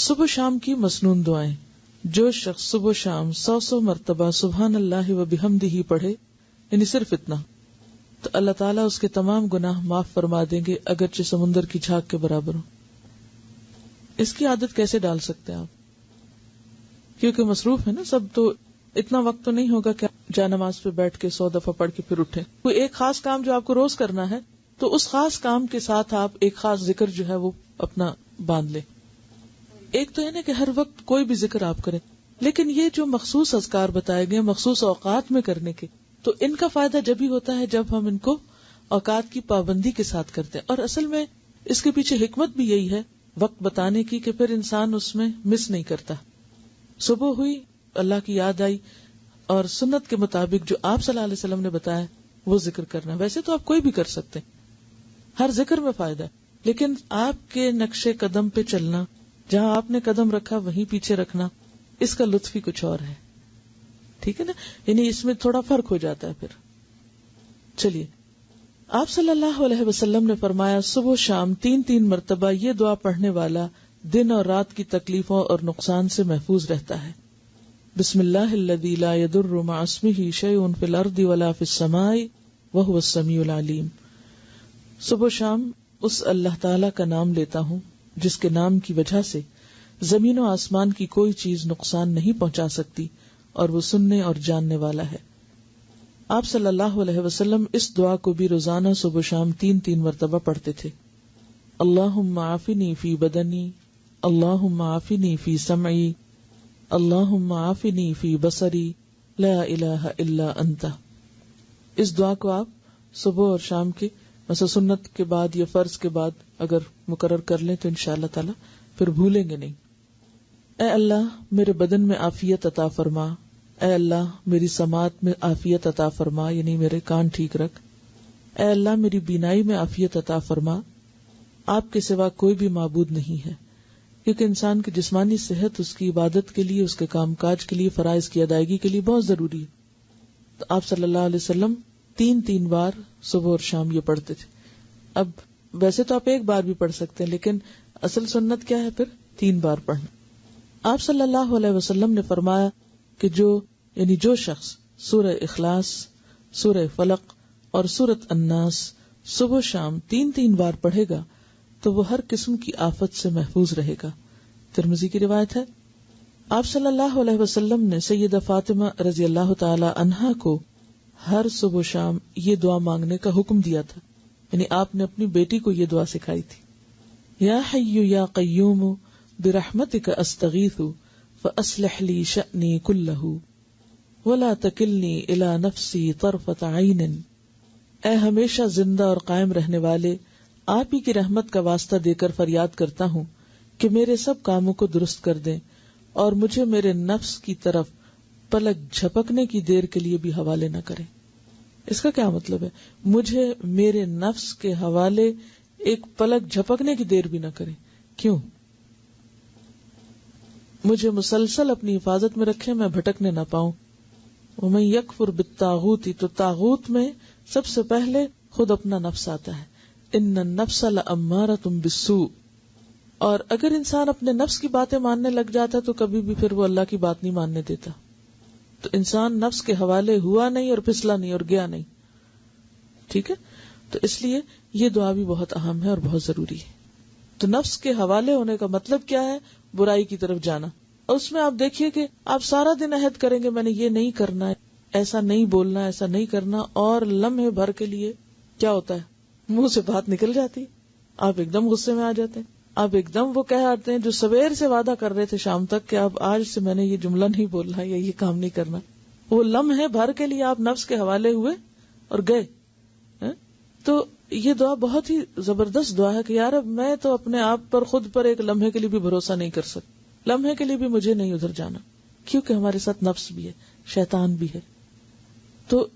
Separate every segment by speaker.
Speaker 1: صبح شام کی مسنون دعائیں. جو شخص صبح شام 100 مرتبہ سبحان اللہ و بحمدہ پڑھے، یعنی صرف اتنا، تو اللہ تعالیٰ اس کے تمام گناہ معاف فرما دیں گے، اگرچہ سمندر کی جھاگ کے برابر ہو. اس کی عادت کیسے ڈال سکتے ہیں آپ؟ کیونکہ مصروف ہے نا سب، تو اتنا وقت تو نہیں ہوگا کہ جا نماز پہ بیٹھ کے 100 دفعہ پڑھ کے پھر اٹھیں. کوئی ایک خاص کام جو آپ کو روز کرنا ہے، تو اس خاص کام کے ساتھ آپ ایک خاص ذکر جو ہے وہ اپنا باندھ لیں. ایک تو ہے نا کہ ہر وقت کوئی بھی ذکر آپ کریں، لیکن یہ جو مخصوص اذکار بتائے گئے مخصوص اوقات میں کرنے کے، تو ان کا فائدہ جب ہی ہوتا ہے جب ہم ان کو اوقات کی پابندی کے ساتھ کرتے ہیں. اور اصل میں اس کے پیچھے حکمت بھی یہی ہے وقت بتانے کی، کہ پھر انسان اس میں مس نہیں کرتا. صبح ہوئی، اللہ کی یاد آئی، اور سنت کے مطابق جو آپ صلی اللہ علیہ وسلم نے بتایا وہ ذکر کرنا. ویسے تو آپ کوئی بھی کر سکتے ہیں، ہر ذکر میں فائدہ ہے، لیکن آپ کے نقش قدم پہ چلنا، جہاں آپ نے قدم رکھا وہیں پیچھے رکھنا، اس کا لطف ہی کچھ اور ہے. ٹھیک ہے نا، یعنی اس میں تھوڑا فرق ہو جاتا ہے. پھر چلیے، آپ صلی اللہ علیہ وسلم نے فرمایا صبح شام 3 مرتبہ یہ دعا پڑھنے والا دن اور رات کی تکلیفوں اور نقصان سے محفوظ رہتا ہے. بسم اللہ الذی لا یضر مع اسمہ شیء فی الارض ولا فی السماء وہو السمیع العلیم. صبح شام اس اللہ تعالی کا نام لیتا ہوں جس کے نام کی وجہ سے زمین و آسمان کی کوئی چیز نقصان نہیں پہنچا سکتی، اور وہ سننے اور جاننے والا ہے. آپ صلی اللہ علیہ وسلم اس دعا کو بھی روزانہ صبح شام 3 مرتبہ پڑھتے تھے. اللہم عافنی فی بدنی، اللہم عافنی فی سمعی، اللہم عافنی فی بصری، لا الہ الا انت. اس دعا کو آپ صبح اور شام کے مثلا سنت کے بعد یا فرض کے بعد اگر مقرر کر لیں تو انشاءاللہ تعالی پھر بھولیں گے نہیں. اے اللہ میرے بدن میں عافیت عطا فرما، اے اللہ میری سماعت میں عافیت عطا فرما، یعنی میرے کان ٹھیک رکھ. اے اللہ میری بینائی میں عافیت عطا فرما. آپ کے سوا کوئی بھی معبود نہیں ہے، کیونکہ انسان کی جسمانی صحت اس کی عبادت کے لیے، اس کے کام کاج کے لیے، فرائض کی ادائیگی کے لیے بہت ضروری ہے. تو آپ صلی اللہ علیہ وسلم 3 بار صبح اور شام یہ پڑھتے تھے. اب ویسے تو آپ ایک بار بھی پڑھ سکتے ہیں، لیکن اصل سنت کیا ہے؟ پھر 3 بار پڑھنا. آپ صلی اللہ علیہ وسلم نے فرمایا کہ جو شخص سورہ اخلاص، سورہ فلق اور سورۃ الناس صبح شام 3 بار پڑھے گا تو وہ ہر قسم کی آفت سے محفوظ رہے گا. ترمذی کی روایت ہے. آپ صلی اللہ علیہ وسلم نے سیدہ فاطمہ رضی اللہ تعالی عنہا کو ہر صبح شام یہ دعا مانگنے کا حکم دیا تھا، یعنی آپ نے اپنی بیٹی کو یہ دعا سکھائی تھی. یا حی یا قیوم برحمتک استغیث فاصلح لی شأنی کلہ ولا تکلنی الی نفسی طرفۃ عین. اے ہمیشہ زندہ اور قائم رہنے والے، آپ ہی کی رحمت کا واسطہ دے کر فریاد کرتا ہوں کہ میرے سب کاموں کو درست کر دیں اور مجھے میرے نفس کی طرف پلک جھپکنے کی دیر کے لیے بھی حوالے نہ کریں. اس کا کیا مطلب ہے؟ مجھے میرے نفس کے حوالے ایک پلک جھپکنے کی دیر بھی نہ کریں. کیوں؟ مجھے مسلسل اپنی حفاظت میں رکھیں، میں بھٹکنے نہ پاؤں. ومن یکفر بالطاغوت، تو طاغوت میں سب سے پہلے خود اپنا نفس آتا ہے. ان النفس لامارۃ بالسوء. اور اگر انسان اپنے نفس کی باتیں ماننے لگ جاتا تو کبھی بھی پھر وہ اللہ کی بات نہیں ماننے دیتا. تو انسان نفس کے حوالے ہوا نہیں اور پھسلا نہیں اور گیا نہیں. ٹھیک ہے، تو اس لیے یہ دعا بھی بہت اہم ہے اور بہت ضروری ہے. تو نفس کے حوالے ہونے کا مطلب کیا ہے؟ برائی کی طرف جانا. اور اس میں آپ دیکھیے کہ آپ سارا دن عہد کریں گے میں نے یہ نہیں کرنا ہے، ایسا نہیں بولنا، ایسا نہیں کرنا، اور لمحے بھر کے لیے کیا ہوتا ہے؟ منہ سے بات نکل جاتی، آپ ایک دم غصے میں آ جاتے ہیں، آپ ایک دم وہ کہہ آتے ہیں جو سویر سے وعدہ کر رہے تھے شام تک کہ اب آج سے میں نے یہ جملہ نہیں بولنا یا یہ کام نہیں کرنا. وہ لمحے بھر کے لیے آپ نفس کے حوالے ہوئے اور گئے. تو یہ دعا بہت ہی زبردست دعا ہے کہ یار اب میں تو اپنے آپ پر، خود پر ایک لمحے کے لیے بھی بھروسہ نہیں کر سکتا، لمحے کے لیے بھی مجھے نہیں ادھر جانا، کیونکہ ہمارے ساتھ نفس بھی ہے، شیطان بھی ہے. تو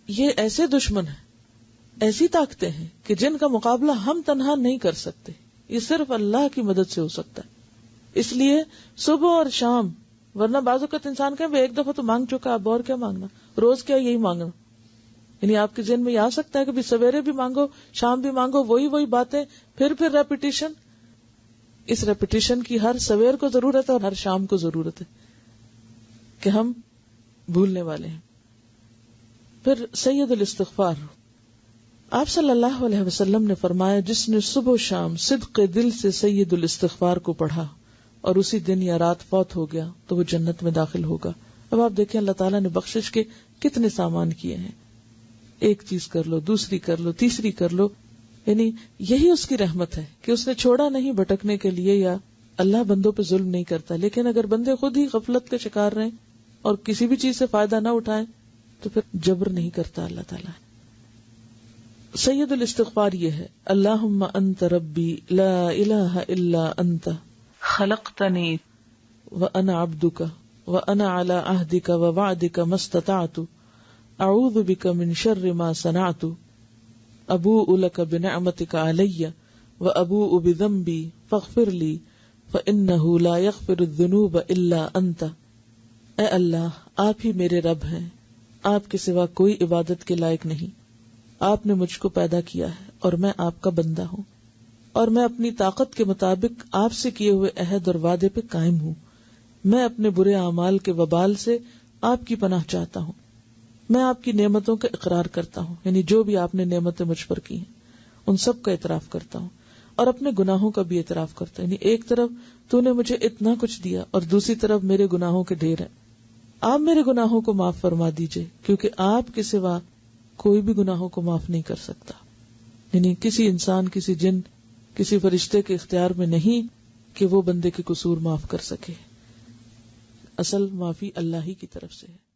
Speaker 1: یہ ایسے دشمن ہیں، ایسی طاقتیں ہیں کہ جن کا مقابلہ ہم تنہا نہیں کر سکتے، یہ صرف اللہ کی مدد سے ہو سکتا ہے. اس لیے صبح اور شام، ورنہ بعض اوقات انسان کہے ایک دفعہ تو مانگ چکا، اب اور کیا مانگنا، روز کیا یہی مانگنا. یعنی آپ کے ذہن میں یہ آ سکتا ہے کہ بھی سویرے بھی مانگو، شام بھی مانگو، وہی باتیں، پھر ریپیٹیشن. اس ریپیٹیشن کی ہر سویر کو ضرورت ہے اور ہر شام کو ضرورت ہے کہ ہم بھولنے والے ہیں. پھر سید الاستغفار، آپ صلی اللہ علیہ وسلم نے فرمایا جس نے صبح و شام صدق دل سے سید الاستغفار کو پڑھا اور اسی دن یا رات فوت ہو گیا تو وہ جنت میں داخل ہوگا. اب آپ دیکھیں اللہ تعالیٰ نے بخشش کے کتنے سامان کیے ہیں. ایک چیز کر لو، دوسری کر لو، تیسری کر لو، یعنی یہی اس کی رحمت ہے کہ اس نے چھوڑا نہیں بھٹکنے کے لیے. یا اللہ بندوں پہ ظلم نہیں کرتا، لیکن اگر بندے خود ہی غفلت کے شکار رہیں اور کسی بھی چیز سے فائدہ نہ اٹھائیں تو پھر جبر نہیں کرتا اللہ تعالیٰ. سید الاستغفار یہ ہے، اللہم انت ربی لا الہ الا انت خلقتنی وانا عبدک وانا علی عہدک ووعدک ما استطعت اعوذ بک من شر ما صنعت ابوء لک بنعمتک علی وابوء بذنبی فاغفر لی فانہ لا یغفر الذنوب الا انت. اے اللہ، آپ ہی میرے رب ہیں، آپ کے سوا کوئی عبادت کے لائق نہیں. آپ نے مجھ کو پیدا کیا ہے اور میں آپ کا بندہ ہوں، اور میں اپنی طاقت کے مطابق آپ سے کیے ہوئے عہد اور وعدے پہ قائم ہوں. میں اپنے برے اعمال کے وبال سے آپ کی پناہ چاہتا ہوں. میں آپ کی نعمتوں کا اقرار کرتا ہوں، یعنی جو بھی آپ نے نعمتیں مجھ پر کی ہیں ان سب کا اعتراف کرتا ہوں، اور اپنے گناہوں کا بھی اعتراف کرتا ہوں. یعنی ایک طرف تو نے مجھے اتنا کچھ دیا اور دوسری طرف میرے گناہوں کے ڈھیر ہیں. آپ میرے گناہوں کو معاف فرما دیجئے، کیونکہ آپ کے سوا کوئی بھی گناہوں کو معاف نہیں کر سکتا. یعنی کسی انسان، کسی جن، کسی فرشتے کے اختیار میں نہیں کہ وہ بندے کے قصور معاف کر سکے. اصل معافی اللہ ہی کی طرف سے ہے.